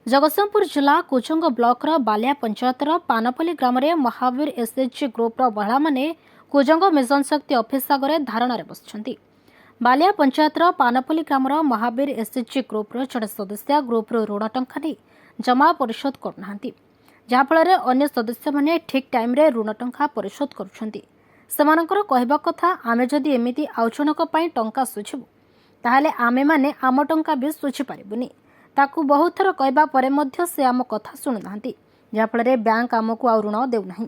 जगतसिंहपुर जिला कुचंग ब्लॉक बालिया पंचायतर पानपल्ली ग्राम में Mahavir SHG group महिला माने कुजंग मिशन शक्ति ऑफिस आगे धारणा बसुंट बालिया पंचायतर पानपल्ली ग्राम महावीर एसएचजी ग्रुप्र जड़े सदस्य ग्रुप्र ऋण टंका नहीं जमा परिशोध करना जहाँफल अन्य सदस्य मैंने ठीक टाइम ऋण टंका परिशोध कर कहवा कथा आमे जदि एमिति आउ जनक टंका सुझिबु ताहले आमे माने आम टंका भी सुझी पारिबुनी ताकू बहुत थर कहवा परे मध्य से आम कथा शुणुना जहाँफल बैंक आमको आ ऋण देउना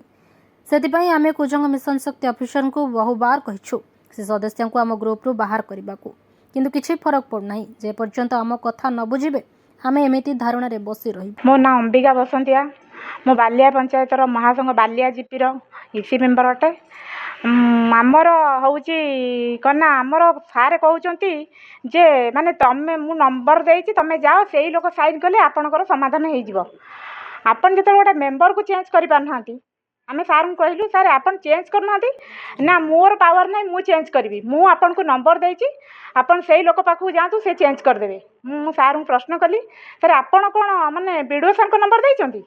से आमे कुजंग मिशन शक्ति ऑफिसर को बहु बार कहिछु से सदस्य को आम ग्रुप बाहर करने को किंतु किछि फरक पड़ना जे पर्यंत आम कथा न बुझे आम एमती धारणा रे बसी रही। मो ना अंबिका बसंतिया मो बालिया पंचायतर महासंघ बालिया जीपीर इसी मेम्बर अटे। आमर हूँ कना आमर सारे कहते जे माने तमें मु नंबर देती तमें जाओ से लोक साइन कले आपणकर समाधान हो आपन जो गोटे मेम्बर को चेंज कर पारना आम सार को कहलु सार आपन चेंज करना ना मोर पावर ना मु चेंज करी मु आपन को नंबर देती आपन से लोक पाखु जातु से चेंज करदे। मु सार को प्रश्न कली सर आपन कौन माने बीडीओ सार को नंबर देइचंती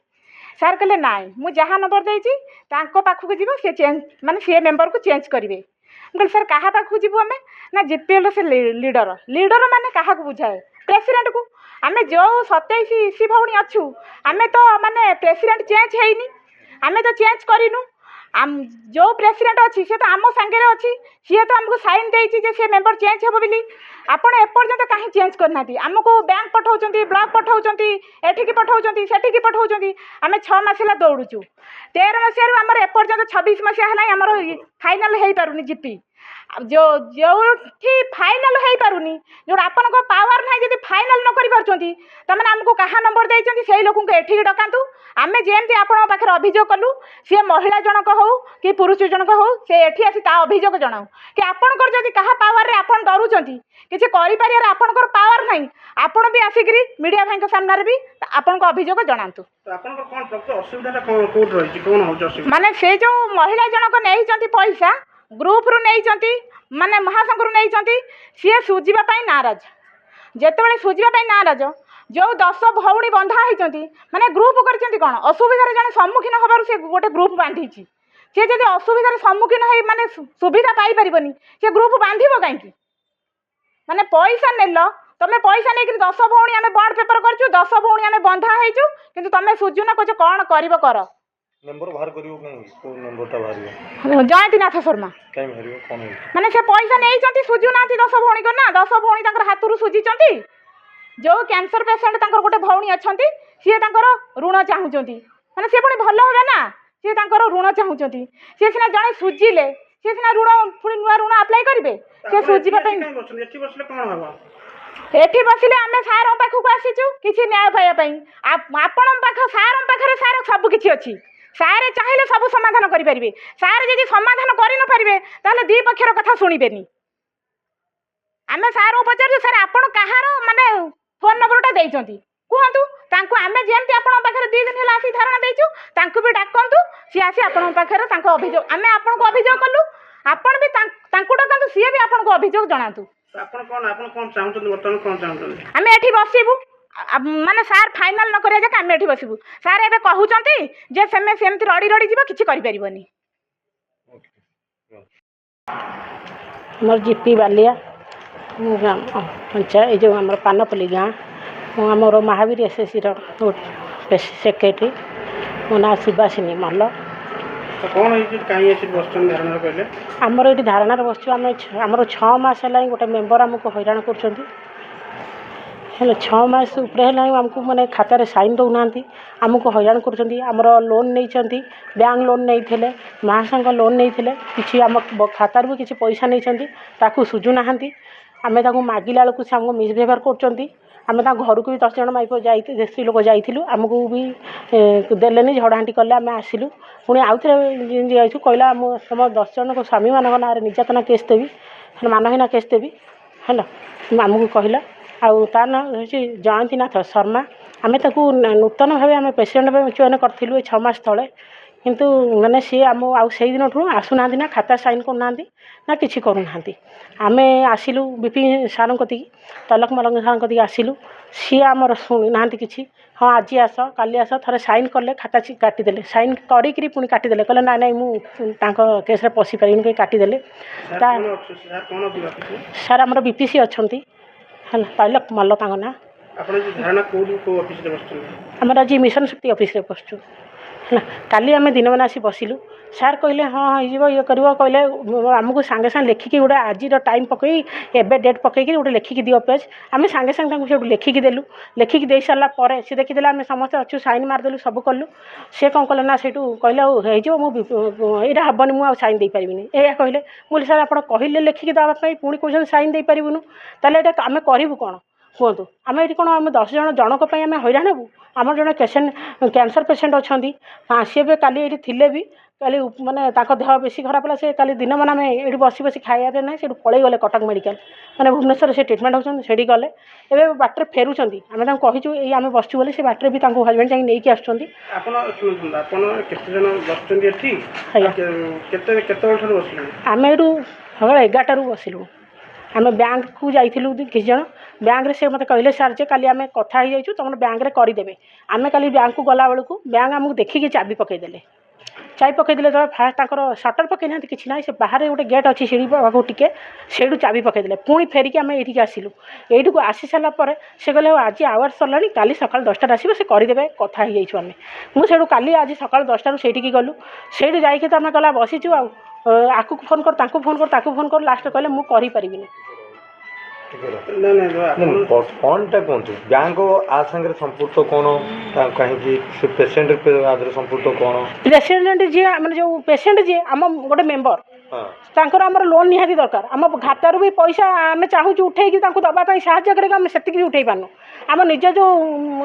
सार कहले ना मु जहाँ नंबर देती पाखक जीव सी चेंज माने सी मेम्बर को चेंज करेंगे। कहली सर क्या पाखक जीवु आम ना जीपीएल से लीडर लीडर माने क्या बुझाए प्रेसिडेंट को आम जो 27 इसी भौणी अच्छु आम तो माने प्रेसिडेंट चेंज है आम तो चेंज करूँ जो प्रेसिडेंट अच्छी सी तो आम सांगे अच्छी सी तो आमको साइन देती सी मेम्बर चेंज हे बोली आपड़ एपर्यंत कहीं चेंज करना आमको बैंक पठाऊँ ब्लॉक पठाऊँ एठिकी पठाऊँ सेठिकी पठाऊँ आम 6 मास है दौड़ुचु 13 मसीह आमर एपर्यंत 26 मसीहा है आमर फाइनाल हो पारुनी जीपी जो जो फाइनाल हो पारुनी जो आपन को पावर ना जब फाइनाल न कर तमें आमको क्या नंबर देती से लोक एठिक डकातु आम जमी आपण पाखे अभियोग कलु सी महिला जनक हो कि पुरुष जनक हो से एठी आसी ता अभियोग जनाऊ कि आपणकर जदि कहा पावर रे आपण डरुचंती किछि करि पारियार आपणकर पावर नाही आपण भी आसिकरी मीडिया भाई के सामने भी आपण को अभियोग जनातु। तो आपणकर कोन प्रकृत असुविधा कोट रही कोन हो असुविधा माने से जो महिला जनक नेहिचंती पैसा ग्रुप रु नेहिचंती माने महासंघ रु नेहिचंती सी सुझिबा पई नाराज जेतेबेले सुझिबा पई नाराज जो 10 भौणी बंधा होती माने ग्रुप कर कौन असुविधार जन सम्मुखीन हबार से गोटे ग्रुप बांधी सी जब असुविधार सम्मुखीन हो माने सुविधा पाई से ग्रुप बांध कहीं माने पैसा नेल तुम्हें पैसा नहीं 10 भौणी आम बॉन्ड पेपर कर 10 भौणी आम बंधा होइचु किंतु तुम सुझुन कह कौन कर नंबर बाहर करियो को नंबरटा बाहर जयंतीनाथ शर्मा टाइम हरियो कोन माने से पैसा नहीं सुझुना 10 भौणी को ना 10 भौणी हाथ सुझी जो कैंसर पेसेंट गोटे भौणी अच्छा सी ऋण चाहूँगी मैंने सी पुणी भल हे ना सी ऋण चाहूँगी सी सीना जड़े सुझिले सी सीना ऋण पुणी नुआ ऋण आप्लाय करेंगे सी सुझा एठी बसिले आम सार पाखक आसीचु किसी न्याय पाइबापी आपण पाख सार पाखे सार सब किसी अच्छी सारे चाहिए सब समाधान करेंगे सार जब समाधान करें ताहले दी पक्षर कथा शुणबेनी आम सार पचार सार आपण कहार माने फोन नंबरटा देइचंती कहतु तांको आमे जेमती आपण पाखरे 2 दिन हला आसी धारणा देइचु तांको भी डाकंतु सी आसी आपण पाखरे तांको अभियोग आमे आपण को अभियोग कलु आपण भी तांको डाकंतु सी भी आपण को अभियोग जणातु आपण कोन चाहउछन वर्तमान कोन चाहउछन आमे एठी बसिबु माने सार फाइनल न करिया जे आमे एठी बसिबु सार एबे कहउचंती जे सेमती रडी रडी जीव किछि करि परिबनी। मोर जीपी बालिया ग्राम पंचायत जो आम पानपल्ली गाँ आमर महावीर एसएससी सेक्रेटरी मो ना शिवासिनी मल्ल तो कोन है काई ऐसी बसचन धारणा कहले आमर ये धारणा बसचु आमर 6 मास है गोटे मेम्बर आमको हैरान कर 6 मास उपरे आमको मैंने खातार साइन दौना आमको हैरान कर लोन नहीं बैंक लोन नहीं महासंघ लोन नहीं कि आम खातार भी किसी पैसा नहीं सुझुना आम मागिला बेलू से आमको मिसबिहेवियर कर आम घर को भी 10 जन माइप जा स्त्री लोक जाइलु आमको भी देलेनी झड़ाहांटी कले आम आसिलु पुणी आउ थे जाइछु कहला तुम 10 जन को स्वामी मान ना निर्यातना केस देवी मानहीना केस देवी है आमको कहला आउ तार ना हूँ जयंतीनाथ शर्मा आम नूतन भाव आम प्रेसिडेंट चयन करूँ 6 मास तले କିନ୍ତୁ ମାନେ ସିଏ ଆଉ ସେଇଦିନଠୁ ଆସୁନାହାନ୍ତି, ନା ଖାତା ସାଇନ୍ କରୁନାହାନ୍ତି ନା କିଛି କରୁନାହାନ୍ତି। ଆମେ ଆସିଲୁ ବିପି ସାର୍ଙ୍କ କତିକି, ତଲକ ମଲକ ସାର୍ଙ୍କ କତିକି ଆସିଲୁ, ସିଏ ଆମର ଶୁଣିନାହାନ୍ତି କିଛି। ହଁ ଆଜି ଆସ କାଲି ଆସ, ଥରେ ସାଇନ୍ କଲେ ଖାତା କାଟିଦେଲେ, ସାଇନ୍ କରିକିରି ପୁଣି କାଟିଦେଲେ, କହିଲେ ନାଇଁ ନାଇଁ ମୁଁ ତାଙ୍କ କେସ୍ରେ ପଶିପାରିବିନି, କହି କାଟିଦେଲେ। ସାର୍ ଆମର ବିପିସି ଅଛନ୍ତି ହେଲା, ତୈଲକ ମଲ୍ଲ ତାଙ୍କ ନାଁ। ଆମର ଆଜି ମିଶନ ଶକ୍ତି ଅଫିସରେ ବସିଛୁ ହେଲା। କାଲି ଆମେ ଦିନମାନ ଆସି ବସିଲୁ, ସାର୍ କହିଲେ ହଁ ହେଇଯିବ, ଇଏ କରିବ, କହିଲେ ଆମକୁ ସାଙ୍ଗେ ସାଙ୍ଗେ ଲେଖିକି ଗୋଟେ ଆଜିର ଟାଇମ୍ ପକେଇ ଏବେ ଡେଟ୍ ପକେଇକି ଗୋଟେ ଲେଖିକି ଦିଅ ପେଜ୍। ଆମେ ସାଙ୍ଗେ ସାଙ୍ଗେ ତାଙ୍କୁ ସେଇଠୁ ଲେଖିକି ଦେଲୁ। ଲେଖିକି ଦେଇ ସାରିଲା ପରେ ସେ ଦେଖିଦେଲେ, ଆମେ ସମସ୍ତେ ଅଛୁ, ସାଇନ୍ ମାରିଦେଲୁ, ସବୁ କଲୁ। ସେ କ'ଣ କଲେ ନା ସେଇଠୁ କହିଲେ ଆଉ ହେଇଯିବ, ଏଇଟା ହେବନି, ମୁଁ ଆଉ ସାଇନ୍ ଦେଇପାରିବିନି, ଏଇଆ କହିଲେ। ମୁଁ କହିଲି ସାର୍ ଆପଣ କହିଲେ ଲେଖିକି ଦେବା ପାଇଁ, ପୁଣି କହୁଛନ୍ତି ସାଇନ୍ ଦେଇପାରିବୁନୁ, ତାହେଲେ ଏଇଟା ଆମେ କରିବୁ କ'ଣ କୁହନ୍ତୁ? ଆମେ ଏଠି କ'ଣ ଆମେ 10 ଜଣ ଜଣଙ୍କ ପାଇଁ ଆମେ ହଇରାଣ ହେବୁ? ଆମର ଜଣେ ପେସେଣ୍ଟ କ୍ୟାନ୍ସର ପେସେଣ୍ଟ ଅଛନ୍ତି, ସିଏ ବି କାଲି ଏଇଠି ଥିଲେ ବି, କାଲି ମାନେ ତାଙ୍କ ଦେହ ବେଶୀ ଖରାପ ହେଲା, ସେ କାଲି ଦିନମାନ ଆମେ ଏଇଠି ବସି ବସି ଖାଇବା ନାହିଁ, ସେଠୁ ପଳେଇ ଗଲେ କଟକ ମେଡ଼ିକାଲ, ମାନେ ଭୁବନେଶ୍ୱରରେ ସେ ଟ୍ରିଟମେଣ୍ଟ ହେଉଛନ୍ତି, ସେଠି ଗଲେ। ଏବେ ବାଟରେ ଫେରୁଛନ୍ତି, ଆମେ ତାଙ୍କୁ କହିଛୁ ଏଇ ଆମେ ବସିଛୁ ବୋଲି, ସେ ବାଟରେ ବି ତାଙ୍କୁ ହଜବେଣ୍ଡ ଯାଇକି ନେଇକି ଆସୁଛନ୍ତି। ଆପଣ କେତେ ଜଣ ବସୁଛନ୍ତି ଏଠି? କେତେବେଳଠାରୁ ବସିଲେଣି? ଆମେ ଏଇଠୁ ସକାଳ 11ଟାରୁ ବସିଲୁ। ଆମେ ବ୍ୟାଙ୍କକୁ ଯାଇଥିଲୁ କିଛି ଜଣ, ବ୍ୟାଙ୍କରେ ସେ ମୋତେ କହିଲେ ସାର୍ ଯେ କାଲି ଆମେ କଥା ହେଇଯାଇଛୁ, ତୁମର ବ୍ୟାଙ୍କରେ କରିଦେବେ। ଆମେ କାଲି ବ୍ୟାଙ୍କକୁ ଗଲାବେଳକୁ ବ୍ୟାଙ୍କ ଆମକୁ ଦେଖିକି ଚାବି ପକାଇଦେଲେ। ଚାବି ପକାଇଦେଲେ ତ ଫାଷ୍ଟ ତାଙ୍କର ସଟର ପକାଇନାହାନ୍ତି, କିଛି ନାହିଁ, ସେ ବାହାରେ ଗୋଟେ ଗେଟ୍ ଅଛି ସିঁଢ଼ି ପାଖକୁ ଟିକେ, ସେଇଠୁ ଚାବି ପକାଇଦେଲେ। ପୁଣି ଫେରିକି ଆମେ ଏଇଠିକି ଆସିଲୁ। ଏଇଠିକୁ ଆସି ସାରିଲା ପରେ ସେ କହିଲେ ଆଜି ଆୱାର୍ସ ସରିଲାଣି, କାଲି ସକାଳ 10ଟାରେ ଆସିବ, ସେ କରିଦେବେ, କଥା ହେଇଯାଇଛୁ ଆମେ। ମୁଁ ସେଇଠୁ କାଲି ଆଜି ସକାଳ 10ଟାରୁ ସେଇଠିକି ଗଲୁ। ସେଇଠି ଯାଇକି ତ ଆମେ ଗଲା ବସିଛୁ, ଆଉ ଆକୁ ଫୋନ୍ କର, ତାଙ୍କୁ ଫୋନ୍ କର, ତାକୁ ଫୋନ୍ କର, ଲାଷ୍ଟରେ କହିଲେ ମୁଁ କରିପାରିବିନି। କ'ଣଟା କୁହନ୍ତୁ, ବ୍ୟାଙ୍କ ଆ ସାଙ୍ଗରେ ସମ୍ପୃକ୍ତ କ'ଣ? କାହିଁକି ସେ ପେସେଣ୍ଟ ଆଦେହରେ ସମ୍ପୃକ୍ତ କ'ଣ? ପ୍ରେସିଡେଣ୍ଟ ଯିଏ ଆମର ଯେଉଁ ପେସେଣ୍ଟ ଯିଏ ଆମ ଗୋଟେ ମେମ୍ବର, ତାଙ୍କର ଆମର ଲୋନ୍ ନିହାତି ଦରକାର। ଆମ ଖାତାରୁ ବି ପଇସା ଆମେ ଚାହୁଁଛୁ ଉଠେଇକି ତାଙ୍କୁ ଦେବା ପାଇଁ ସାହାଯ୍ୟ କରିକି, ଆମେ ସେତିକି ବି ଉଠେଇ ପାରୁନୁ। ଆମ ନିଜ ଯେଉଁ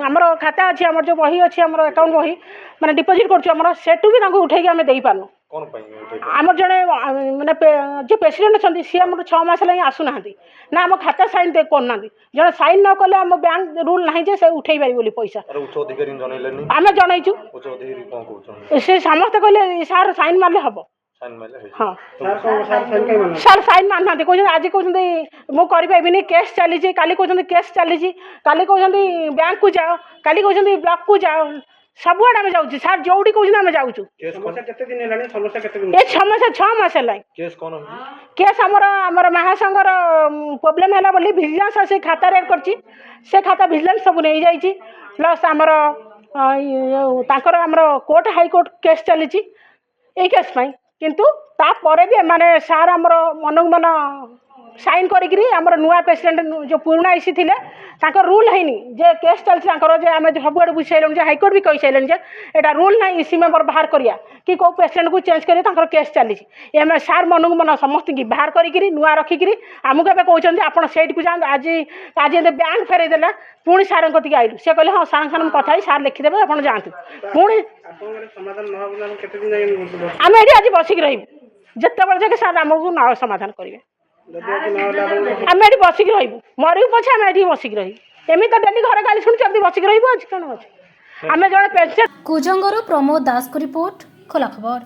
ଆମର ଖାତା ଅଛି, ଆମର ଯେଉଁ ବହି ଅଛି, ଆମର ଆକାଉଣ୍ଟ ବହି ମାନେ ଡିପୋଜିଟ୍ କରୁଛୁ, ଆମର ସେଠୁ ବି ତାଙ୍କୁ ଉଠେଇକି ଆମେ ଦେଇପାରୁନୁ। କ'ଣ ପାଇଁ? ଆମର ଜଣେ ମାନେ ଯିଏ ପ୍ରେସିଡେଣ୍ଟ ଅଛନ୍ତି, ସିଏ ଆମର 6 ମାସ ହେଲା ହିଁ ଆସୁନାହାନ୍ତି, ନା ଆମ ଖାତା ସାଇନ୍ କରୁନାହାନ୍ତି। ଜଣେ ସାଇନ୍ ନ କଲେ ଆମ ବ୍ୟାଙ୍କ ରୁଲ୍ ନାହିଁ ଯେ ସେ ଉଠେଇ ପାରିବ ବୋଲି ପଇସା। ଉଚ୍ଚ ଅଧିକାରୀ ଜଣେଇଲେନି? ଆମେ ଜଣେଇଛୁ, ଉଚ୍ଚ ଅଧିକାରୀ କ'ଣ କହୁଛନ୍ତି? ସେ ସମସ୍ତେ କହିଲେ ସାର୍ ସାଇନ୍ ମାରିଲେ ହେବ। ହଁ ସାର୍ ସାଇନ୍ ମାରୁନାହାନ୍ତି, କହୁଛନ୍ତି ଆଜି କହୁଛନ୍ତି ମୁଁ କରିପାରିବିନି, କେସ୍ ଚାଲିଛି, କାଲି କହୁଛନ୍ତି କେସ୍ ଚାଲିଛି, କାଲି କହୁଛନ୍ତି ବ୍ୟାଙ୍କକୁ ଯାଅ, କାଲି କହୁଛନ୍ତି ବ୍ଲକକୁ ଯାଅ, ସବୁଆଡ଼େ ଆମେ ଯାଉଛୁ ସାର୍, ଯୋଉଠି କହୁଛନ୍ତି ଆମେ ଯାଉଛୁ। କେତେ ଦିନ ହେଲାଣି? ସମସ୍ୟା କେତେ ଦିନ? ଏ ସମସ୍ୟା 6 ମାସ ହେଲାଣି। କେସ୍ ଆମର ମହାସଂଘର ପ୍ରୋବ୍ଲେମ୍ ହେଲା ବୋଲି ଭିଜିଲାନ୍ସ ସେ ଖାତା ରେଡ୍ କରିଛି, ସେ ଖାତା ଭିଜିଲାନ୍ସ ସବୁ ନେଇଯାଇଛି। ପ୍ଲସ୍ ଆମର ତାଙ୍କର ଆମର କୋର୍ଟ ହାଇକୋର୍ଟ କେସ୍ ଚାଲିଛି ଏଇ କେସ୍ ପାଇଁ। କିନ୍ତୁ ତାପରେ ବି ଏମାନେ ସାର୍ ଆମର ମନକୁ ମନ ସାଇନ୍ କରିକିରି ଆମର ନୂଆ ପ୍ରେସିଡେଣ୍ଟ ଯେଉଁ ପୁରୁଣା ଇସି ଥିଲେ, ତାଙ୍କର ରୁଲ୍ ହେଇନି ଯେ କେସ୍ ଚାଲିଛି ତାଙ୍କର, ଯେ ଆମେ ସବୁଆଡ଼େ ବୁଝିସାରିଲୁଣି, ଯେ ହାଇକୋର୍ଟ ବି କହିସାରିଲେଣି ଯେ ଏଇଟା ରୁଲ୍ ନାହିଁ ଇସି ମେମ୍ବର ବାହାର କରିବା କି କେଉଁ ପ୍ରେସିଡେଣ୍ଟକୁ ଚେଞ୍ଜ କରିବା, ତାଙ୍କର କେସ୍ ଚାଲିଛି। ଏମାନେ ସାର୍ ମନକୁ ମନ ସମସ୍ତଙ୍କୁ ବାହାର କରିକିରି ନୂଆ ରଖିକିରି ଆମକୁ ଏବେ କହୁଛନ୍ତି ଆପଣ ସେଇଠିକୁ ଯାଆନ୍ତୁ। ଆଜି ଏମିତି ବ୍ୟାଙ୍କ ଫେରେଇ ଦେଲା, ପୁଣି ସାର୍ଙ୍କ କତିକି ଆଇଲୁ, ସେ କହିଲେ ହଁ ସାର୍ଙ୍କ ସାଙ୍ଗରେ ମୁଁ କଥା ହେଇ ସାର୍ ଲେଖିଦେବେ, ଆପଣ ଯାଆନ୍ତୁ। ପୁଣି ଆମେ ଏଠି ଆଜି ବସିକି ରହିବୁ, ଯେତେବେଳେ ଯାକେ ସାର୍ ଆମକୁ ନ ସମାଧାନ କରିବେ ଆମେ ଏଠି ବସିକି ରହିବୁ, ମରିବୁ ପଛେ ଆମେ ଏଠି ବସିକି ରହିବୁ। ଏମିତି ତ ଡେଲି ଘରେ ଗାଳି ଶୁଣୁଛୁ, ଏମିତି ବସିକି ରହିବୁ, ଅଛି କ'ଣ ଅଛି? ଆମେ ଜଣେ ପେସେଣ୍ଟ। କୁଜଙ୍ଗରୁ ପ୍ରମୋଦ ଦାସଙ୍କ ରିପୋର୍ଟ, ଖୋଲା ଖବର।